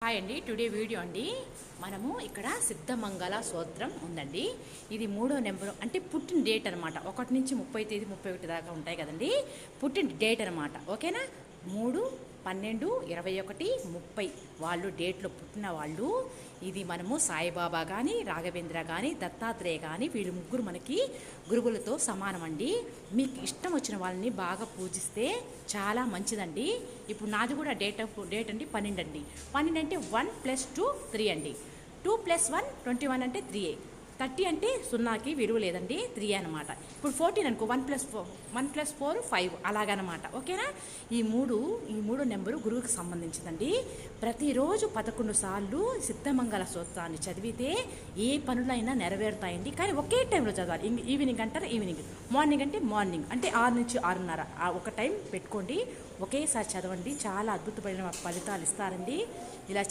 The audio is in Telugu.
హాయ్ అండి. టుడే వీడియో అండి, మనము ఇక్కడ సిద్ధమంగళ స్తోత్రం ఉందండి. ఇది 3వ నెంబరు, అంటే పుట్టిన డేట్ అనమాట. 1 నుంచి 30 తేదీ 31 దాకా ఉంటాయి కదండి, పుట్టిన డేట్ అనమాట. ఓకేనా? 3, 12, 21, 30 వాళ్ళు డేట్లో పుట్టిన వాళ్ళు. ఇది మనము సాయిబాబా కానీ, రాఘవేంద్ర కానీ, దత్తాత్రేయ కానీ, వీళ్ళు ముగ్గురు మనకి గురువులతో సమానం అండి. మీకు ఇష్టం వచ్చిన వాళ్ళని బాగా పూజిస్తే చాలా మంచిదండి. ఇప్పుడు నాది కూడా డేట్ అండి 12 అండి. 12 అంటే 1 + 2 3 అండి. 2 + 1 21 అంటే 3. 30 అంటే 0కి విలువ లేదండి, 3 అనమాట. ఇప్పుడు 14 అనుకో, 1 + 4 5 అలాగనమాట. ఓకేనా? ఈ మూడు నెంబరు గురువుకి సంబంధించిందండి. ప్రతిరోజు 11 సార్లు సిద్ధమంగళ స్తోత్రాన్ని చదివితే ఏ పనులైనా నెరవేరుతాయండి. కానీ ఒకే టైంలో చదవాలి. ఈవినింగ్ అంటారా ఈవినింగ్, మార్నింగ్ అంటే మార్నింగ్, అంటే 6 నుంచి 6:30 ఒక టైం పెట్టుకోండి. ఒకేసారి చదవండి, చాలా అద్భుతమైన ఫలితాలు ఇస్తారండి. ఇలా